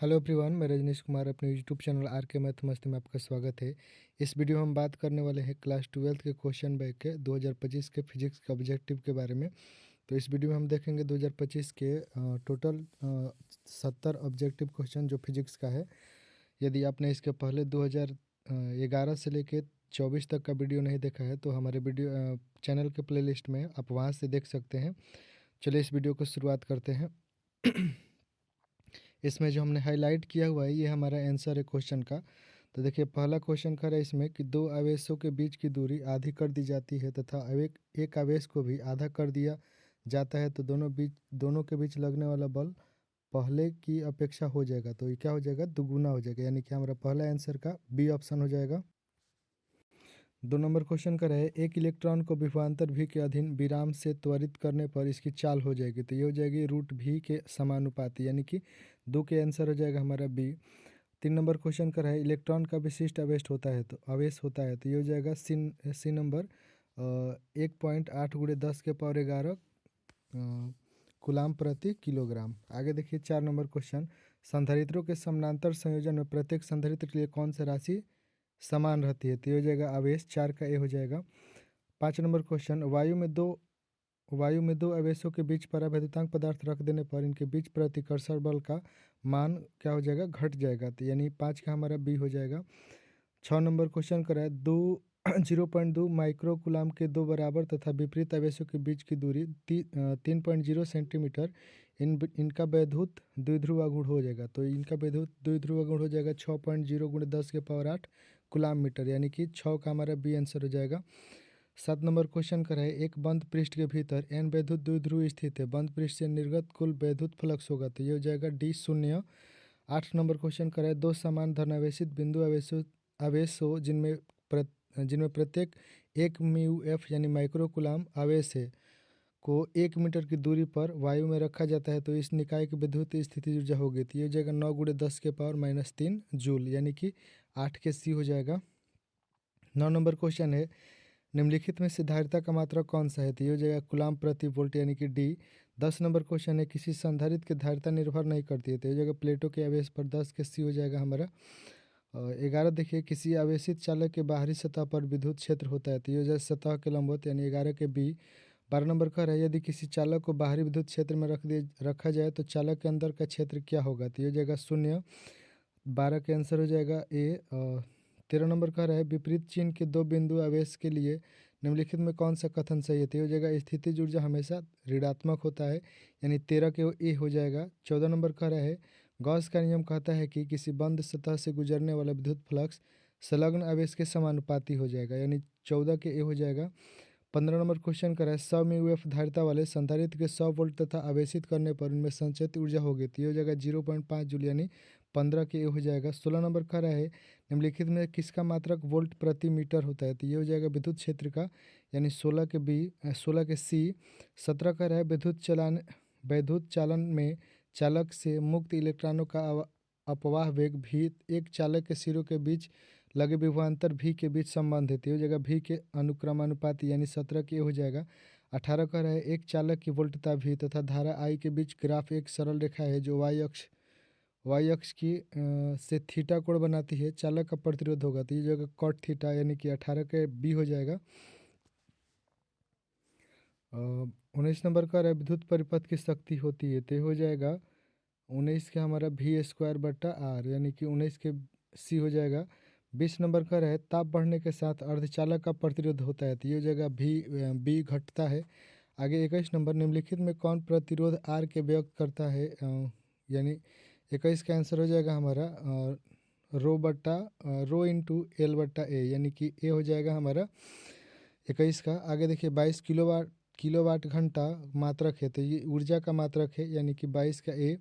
Hello everyone, मैं रजनीश कुमार अपने YouTube channel are के मैथ मस्ती में आपका स्वागत है। इस वीडियो में हम बात करने वाले हैं क्लास 12 के क्वेश्चन बैंक के 2025 के फिजिक्स के ऑब्जेक्टिव के बारे में। तो इस वीडियो में हम देखेंगे 2025 के टोटल 70 ऑब्जेक्टिव क्वेश्चन जो फिजिक्स का है। यदि आपने इसके पहले 2011 से लेके 24 तक का वीडियो नहीं देखा है तो हमारे वीडियो चैनल के प्लेलिस्ट में आप वहाँ से देख सकते हैं। चलिए इस वीडियो को शुरुआत करते हैं। इसमें जो हमने हाईलाइट किया हुआ है ये हमारा आंसर है क्वेश्चन का। तो देखिए पहला क्वेश्चन कर रहा है इसमें कि दो आवेशों के बीच की दूरी आधी कर दी जाती है तथा एक आवेश को भी आधा कर दिया जाता है तो दोनों के बीच लगने वाला बल पहले की अपेक्षा हो जाएगा। तो ये क्या हो जाएगा, दुगुना हो जाएगा, यानी कि हमारा पहला आंसर का बी ऑप्शन हो जाएगा। 2 नंबर क्वेश्चन का है एक इलेक्ट्रॉन को विभवांतर भी के अधीन विराम से त्वरित करने पर इसकी चाल हो जाएगी। तो ये हो जाएगी रूट भी के समानुपाती, यानी कि 2 के आंसर हो जाएगा हमारा बी। 3 नंबर क्वेश्चन का है इलेक्ट्रॉन का विशिष्ट आवेश होता है तो ये हो जाएगा सी नंबर 1.8 × 10⁻11 कूलाम प्रति किलोग्राम। आगे देखिए 4 नंबर क्वेश्चन संधारित्रों के समानांतर संयोजन में प्रत्येक संधारित्र के लिए कौन सी राशि समान रहती है। तो ये हो जाएगा आवेश, 4 का ए हो जाएगा। 5 नंबर क्वेश्चन वायु में दो आवेशों के बीच परावैद्युतांक पदार्थ रख देने पर इनके बीच प्रतिकर्षण बल का मान क्या हो जाएगा, घट जाएगा। तो यानी 5 का हमारा बी हो जाएगा। 6 नंबर क्वेश्चन कराए 0.2 माइक्रो कूलाम के दो बराबर तथा विपरीत आवेशों के बीच की दूरी 3.0 सेंटीमीटर इनका वैद्युत द्विध्रुव गुण हो जाएगा। तो इनका वैद्युत द्विध्रुव गुण हो जाएगा 6.0 × 10⁻8 कूलाम मीटर, यानी कि 6 का हमारा बी आंसर हो जाएगा। 7 नंबर क्वेश्चन का है एक बंद पृष्ठ के भीतर एन वैद्युत द्विध्रुव स्थित है, बंद पृष्ठ से निर्गत कुल वैद्युत फ्लक्स होगा। तो ये हो जाएगा डी 0। 8 नंबर क्वेश्चन का है दो समान धनावेशित बिंदु आवेश हो जिनमें प्रत्येक 1 μF यानी माइक्रो कूलाम आवेश है को 1 मीटर की दूरी पर वायु में रखा जाता है तो इस निकाय की विद्युत स्थिति ऊर्जा होगी। तो ये हो जाएगा 9 × 10⁻³ जूल, यानी कि 8 के सी हो जाएगा। 9 नंबर क्वेश्चन है निम्नलिखित में से धारिता का मात्रक कौन सा है। तो ये हो जाएगा कूलाम प्रति वोल्ट, यानी कि डी। 10 नंबर क्वेश्चन है किसी संधारित्र की धारिता निर्भर नहीं करती है। तो ये हो जाएगा प्लेटो के आवेश पर 10 के सी हो जाएगा हमारा। 11 देखिए किसी आवेशित चालक के बाहरी सतह पर विद्युत क्षेत्र होता है। तो ये हो जाएगा सतह के लंबवत, यानी 11 के बी। 12 नंबर का है यदि किसी चालक को बाहरी विद्युत क्षेत्र में रखा जाए तो चालक के अंदर का क्षेत्र क्या होगा। तो ये हो जाएगा 0। 12 के आंसर हो जाएगा ए। 13 नंबर का है विपरीत चिन्ह के दो बिंदु आवेश के लिए निम्नलिखित में कौन सा कथन सही है। तो ये हो जाएगा स्थितिज ऊर्जा हमेशा ऋणात्मक होता है, यानी 13 के ए हो जाएगा। 14 नंबर का है गॉस का नियम कहता है कि किसी बंद सतह से गुजरने वाला विद्युत फ्लक्स संलग्न आवेश के समानुपाती हो जाएगा, यानी 14 के ए हो जाएगा। 15 नंबर क्वेश्चन का है 100 μF धारिता वाले संधारित्र के 100 वोल्ट तथा आवेशित करने पर उनमें संचित ऊर्जा होगी। तो ये हो जाएगा 0.5 जूल, यानी 15 के ए हो जाएगा। 16 नंबर का है निम्नलिखित में किसका मात्रक वोल्ट प्रति मीटर होता है। तो ये हो जाएगा विद्युत क्षेत्र का, यानी 16 के बी 16 के सी। 17 का है विद्युत चालन में चालक से मुक्त इलेक्ट्रॉनों का अपवाह वेग भी एक चालक के सिरों के बीच लगे विभवांतर भी के बीच संबंध है। तो हो जाएगा भी के अनुक्रमानुपाती, यानी 17 के हो जाएगा। 18 का है एक चालक की वोल्टता भी तथा धारा आई के बीच ग्राफ एक सरल रेखा है जो वाई अक्ष की से थीटा कोण बनाती है, चालक का प्रतिरोध होगा। तो ये जगह कॉट थीटा, यानी कि 18 के बी हो जाएगा। 19 नंबर का है विद्युत परिपथ की शक्ति होती है। तो हो जाएगा 19 का हमारा V²/R, यानी कि 19 के सी हो जाएगा। 20 नंबर का है ताप बढ़ने के साथ अर्धचालक का प्रतिरोध होता है। तो ये हो जाएगा बी घटता है। आगे 21 नंबर निम्नलिखित में कौन प्रतिरोध आर के व्यक्त करता है, यानी 21 का आंसर हो जाएगा हमारा रो/L/A, यानी कि ए हो जाएगा हमारा 21 का। आगे देखिए 22 किलोवाट घंटा मात्रक है, तो ये ऊर्जा का मात्रक है, यानी कि 22 का ए।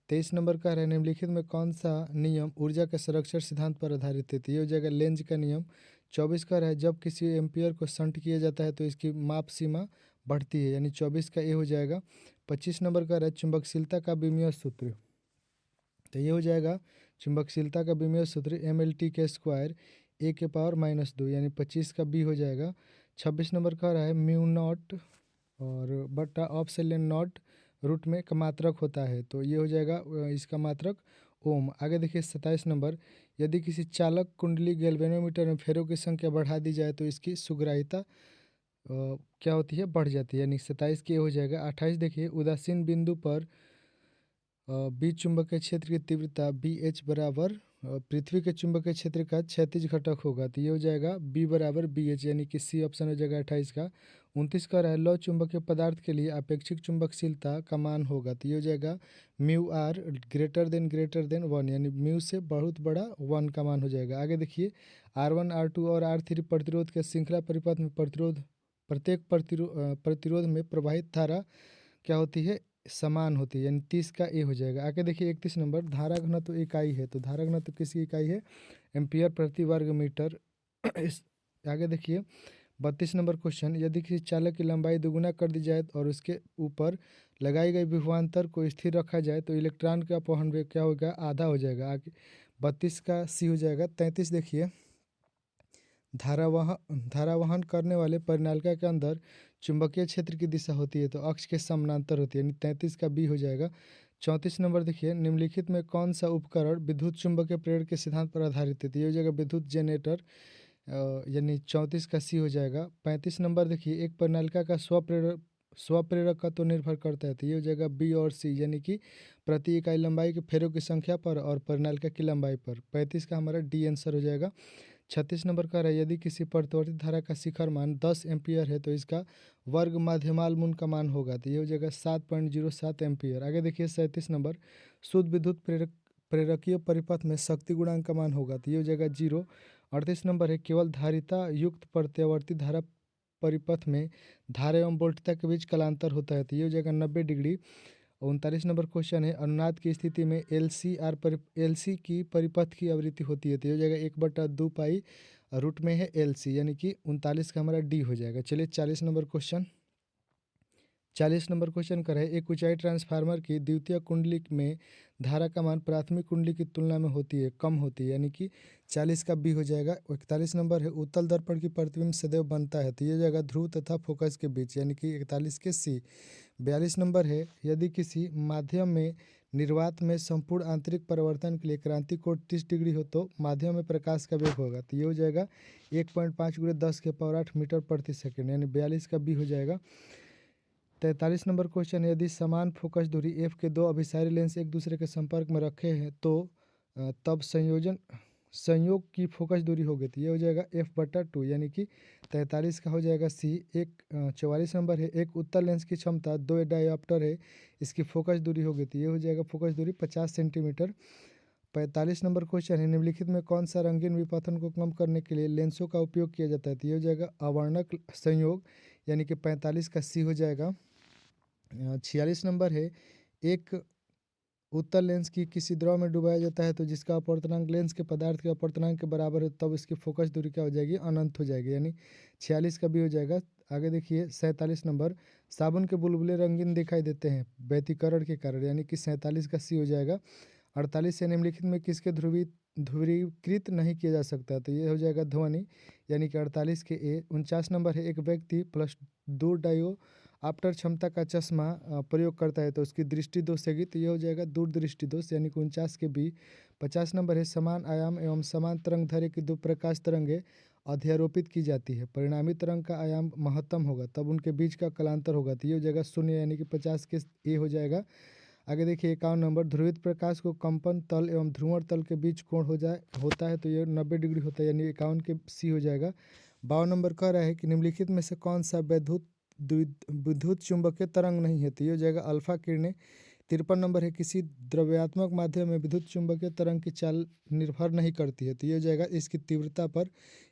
23 नंबर का है निम्नलिखित में कौन सा नियम ऊर्जा के संरक्षण सिद्धांत पर आधारित है। तो ये हो जाएगा लेंज का नियम। 24 का है जब किसी एम्पियर को शंट किया जाता है तो इसकी माप सीमा बढ़ती है, यानी 24 का ए हो जाएगा। 25 नंबर का है चुंबकशीलता का विमीय सूत्र। तो ये हो जाएगा चुंबकशीलता का विमीय सूत्र MLT के स्क्वायर A⁻², यानी 25 का बी हो जाएगा। 26 नंबर का रहा है म्यू नॉट और बटा ऑफ सेलेन नॉट रूट में का मात्रक होता है। तो ये हो जाएगा इसका मात्रक ओम। आगे देखिए 27 नंबर, यदि किसी चालक कुंडली गैल्वेनोमीटर में फेरों की संख्या बढ़ा दी जाए तो इसकी सुग्राहिता क्या होती है, बढ़ जाती है, यानी 27 के हो जाएगा। 28 देखिए, उदासीन बिंदु पर बीज चुंबकीय क्षेत्र की तीव्रता बी एच बराबर पृथ्वी के चुंबकीय क्षेत्र का क्षैतिज घटक होगा, तो ये हो जाएगा बी बराबर बी एच, यानी कि सी ऑप्शन हो जाएगा 28 का। 29 का रहा है, लौ चुंबकीय पदार्थ के लिए अपेक्षिक चुंबकशीलता का मान होगा, तो ये हो जाएगा म्यू आर ग्रेटर देन 1, यानी म्यू से बहुत बड़ा 1 का मान हो जाएगा। आगे देखिए R1 R2 और R3 प्रतिरोध के श्रृंखला परिपथ में प्रत्येक प्रतिरोध में प्रवाहित धारा क्या होती है, समान होती है, यानी 30 का ए हो जाएगा। आगे देखिए 31 नंबर, धारा घनत्व इकाई है, तो धारा घनत्व किसकी इकाई है, एम्पियर प्रति वर्ग मीटर। इस आगे देखिए 32 नंबर क्वेश्चन, यदि किसी चालक की लंबाई दोगुना कर दी जाए और उसके ऊपर लगाई गई विभवांतर को स्थिर रखा जाए तो इलेक्ट्रॉन का अपवहन वेग क्या होगा, आधा हो जाएगा। आगे 32 का सी हो जाएगा। 33 देखिए, धारावहन करने वाले परिनालिका के अंदर चुंबकीय क्षेत्र की दिशा होती है तो अक्ष के समानांतर होती है, यानी 33 का बी हो जाएगा। 34 नंबर देखिए, निम्नलिखित में कौन सा उपकरण विद्युत चुंबकीय प्रेरण के सिद्धांत पर आधारित है, तो ये हो जाएगा विद्युत जनरेटर, यानी 34 का सी हो जाएगा। 35 नंबर देखिए, एक परिनालिका का स्वप्रेरक का तो निर्भर करता है, तो ये हो जाएगा बी और सी, यानी कि प्रति इकाई लंबाई के फेरों की संख्या पर और परिनालिका की लंबाई पर। 35 का हमारा डी आंसर हो जाएगा। 36 नंबर का है, यदि किसी प्रतिवर्ती धारा का शिखर मान 10 एम्पियर है तो इसका वर्ग माध्यमाल मूल का मान होगा, तो ये हो जाएगा 7.07 एम्पियर। आगे देखिए 37 नंबर, शुद्ध विद्युत प्रेरकीय परिपथ में शक्ति गुणांक का मान होगा, तो ये हो जाएगा 0। 38 नंबर है, केवल धारिता युक्त प्रत्यावर्ती धारा परिपथ में धारा एवं वोल्टता के बीच कलांतर होता है, तो ये हो जाएगा 90 डिग्री। 39 नंबर क्वेश्चन है, अनुनाद की स्थिति में एलसी की परिपथ की आवृत्ति होती है, तो ये हो जाएगा 1/2 पाई रूट में है एलसी, यानी कि 39 का हमारा डी हो जाएगा। चलिए 40 नंबर क्वेश्चन, 40 नंबर क्वेश्चन कर है, एक ऊंचाई ट्रांसफार्मर की द्वितीय कुंडली में धारा का मान प्राथमिक कुंडली की तुलना में कम होती है, यानी कि 40 का बी हो जाएगा। 41 नंबर है, उत्तल दर्पण की प्रतिबिंब सदैव बनता है, तो ये हो जाएगा ध्रुव तथा फोकस के बीच, यानी कि 41 के सी। 42 नंबर है, यदि किसी माध्यम में निर्वात में संपूर्ण आंतरिक परिवर्तन के लिए क्रांति कोण 30 डिग्री हो तो माध्यम में प्रकाश का वेग होगा, तो ये हो जाएगा 1.5 × 10⁸ मीटर प्रति सेकंड, यानी 42 का बी हो जाएगा। 43 नंबर क्वेश्चन है, यदि समान फोकस दूरी एफ के दो अभिसारी लेंस एक दूसरे के संपर्क में रखे हैं तो तब संयोग की फोकस दूरी होगी, तो ये हो जाएगा f/2, यानी कि 43 का हो जाएगा सी। 44 नंबर है, एक उत्तल लेंस की क्षमता 2 डायोप्टर है, इसकी फोकस दूरी होगी, तो ये हो जाएगा फोकस दूरी 50 सेंटीमीटर। 45 नंबर क्वेश्चन है, निम्नलिखित में कौन सा रंगीन विपथन को कम करने के लिए लेंसों का उपयोग किया जाता है, तो ये हो जाएगा अवर्णक संयोग, यानी कि 45 का सी हो जाएगा। 46 नंबर है, एक उत्तल लेंस की किसी द्रव में डुबाया जाता है तो जिसका अपवर्तनांक लेंस के पदार्थ के अपवर्तनांक के बराबर है तब इसकी फोकस दूरी क्या हो जाएगी, अनंत हो जाएगी, यानी 46 का भी हो जाएगा। आगे देखिए 47 नंबर, साबुन के बुलबुले रंगीन दिखाई देते हैं व्यतिकरण के कारण, यानी कि 47 का सी हो जाएगा। 48 से निम्नलिखित में किसके ध्रुवीकृत नहीं किया जा सकता, तो ये हो जाएगा ध्वनि, यानी कि 48 के ए। 49 नंबर है, एक व्यक्ति +2 डायो आफ्टर क्षमता का चश्मा प्रयोग करता है तो उसकी दृष्टि दोष होगी, तो ये हो जाएगा दूरदृष्टि दोष, यानी कि 49 के बी। 50 नंबर है, समान आयाम एवं समान तरंग दैर्घ्य की दो प्रकाश तरंगें अध्यारोपित की जाती है, परिणामी तरंग का आयाम महत्तम होगा तब उनके बीच का कलांतर होगा, तो ये हो जाएगा 0, यानी कि 50 के ए हो जाएगा। आगे देखिए 51 नंबर, ध्रुवित प्रकाश को कंपन तल एवं ध्रुवण तल के बीच कोण होता है तो ये 90 डिग्री होता है, यानी 51 के सी हो जाएगा। 52 नंबर कह रहा है कि निम्नलिखित में से कौन सा विद्युत चुंबकीय तरंग नहीं है, तो ये हो जाएगा अल्फा किरणें। 53 नंबर है, किसी द्रव्यात्मक माध्यम में विद्युत चुंबकीय तरंग की चाल निर्भर नहीं करती है, तो ये हो जाएगा इसकी तीव्रता पर,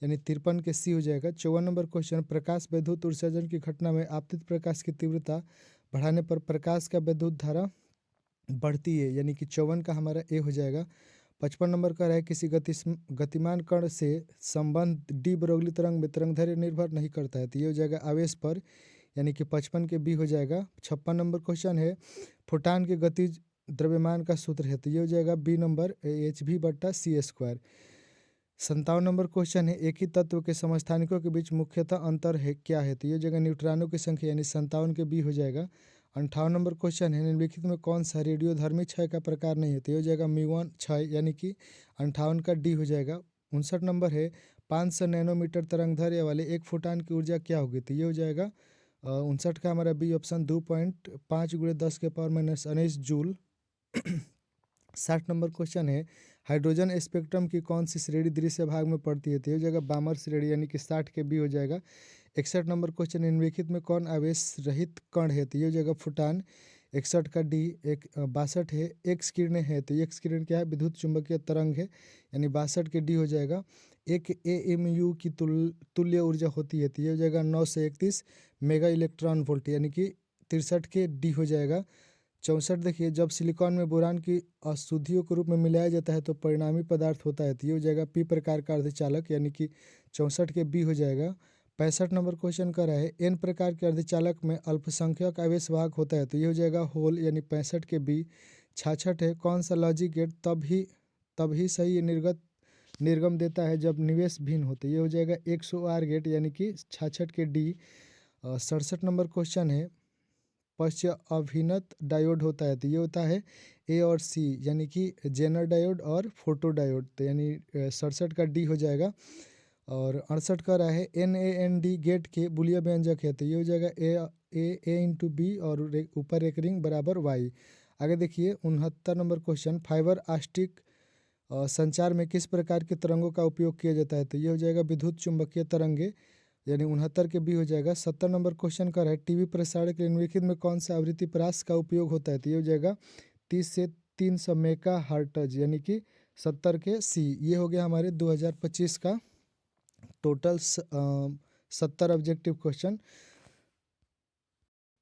यानी 53 के सी हो जाएगा। 54 नंबर क्वेश्चन, प्रकाश विद्युत उत्सर्जन की घटना में आपतित प्रकाश की तीव्रता बढ़ाने पर प्रकाश का विद्युत धारा बढ़ती है, यानी कि 54 का हमारा ए हो जाएगा। 55 नंबर का है, किसी गतिमान कण से संबंध डी ब्रोगली तरंग में तरंगदैर्घ्य निर्भर नहीं करता है, तो ये हो जाएगा आवेश पर, यानी कि 55 के बी हो जाएगा। 56 नंबर क्वेश्चन है, फोटान के गतिज द्रव्यमान का सूत्र है, तो ये हो जाएगा B number hv/c²। 57 number question है, एक ही तत्व के समस्थानिकों के बीच मुख्यतः अंतर है क्या है, तो ये जगह न्यूट्रॉनों की संख्या, यानी 57 के बी हो जाएगा। 58 नंबर क्वेश्चन है, निम्नलिखित में कौन सा रेडियोधर्मी क्षय का प्रकार नहीं है? तो ये हो जाएगा म्यूऑन क्षय, यानी कि 58 का डी हो जाएगा। 59 नंबर है, 500 नैनोमीटर तरंगदैर्घ्य वाले एक फोटान की ऊर्जा क्या होगी? तो ये हो जाएगा 59 का हमारा B option 2.5 × 10⁻⁻⁰ joule. 60 number question है, हाइड्रोजन स्पेक्ट्रम की कौन सी श्रेणी दृश्य भाग में पड़ती है? तो ये हो जाएगा बामर श्रेणी, यानी कि 60 के बी हो जाएगा। 61 नंबर क्वेश्चन, निम्नलिखित में कौन आवेश रहित कण है? तो ये हो जाएगा फुटान। 61 का डी। 62 है, एक्स किरणें है। तो एक्स किरण क्या है? विद्युत चुंबकीय तरंग है, यानी 62 के डी हो जाएगा। एक AMU की तुल्य ऊर्जा होती है, तो ये हो जाएगा 9 से 31 मेगा इलेक्ट्रॉन वोल्ट, यानी कि 63 के डी हो जाएगा। 64 देखिए, जब सिलिकॉन में बोरान की अशुद्धियों के रूप में मिलाया जाता है तो परिणामी पदार्थ होता है, तो ये हो जाएगा पी प्रकार का अर्धचालक, यानी कि 64 के बी हो जाएगा। 65 नंबर क्वेश्चन कर रहा है, एन प्रकार के अर्धचालक में अल्पसंख्यक आवेश वाहक होता है, तो ये हो जाएगा होल, यानी 65 के बी। 66 है, कौन सा लॉजिक गेट तभी सही निर्गम देता है जब निवेश भिन्न होते, ये हो जाएगा XOR गेट, यानी कि 66 के डी। 67 नंबर क्वेश्चन है, पश्च अभिन्त डायोड होता है, तो ये होता है ए और सी, यानी कि जेनर डायोड और फोटो डायोड, तो यानी 67 का डी हो जाएगा। और 68 का रहा है, NAND गेट के बुलियन व्यंजक है, तो ये हो जाएगा A × B और ऊपर एक रिंग बराबर Y। आगे देखिए 69 नंबर क्वेश्चन, फाइबर ऑप्टिक संचार में किस प्रकार के तरंगों का उपयोग किया जाता है? तो ये हो जाएगा विद्युत चुंबकीय तरंगे, यानी 69 के बी हो जाएगा। 70 नंबर क्वेश्चन का है, टीवी प्रसारण के निम्नलिखित में कौन सा आवृत्ति परास का उपयोग होता है? तो ये हो जाएगा 30 से 300 मेगा हर्ट्ज, यानी कि 70 के सी। ये हो गया हमारे 2025 का टोटल 70 ऑब्जेक्टिव क्वेश्चन।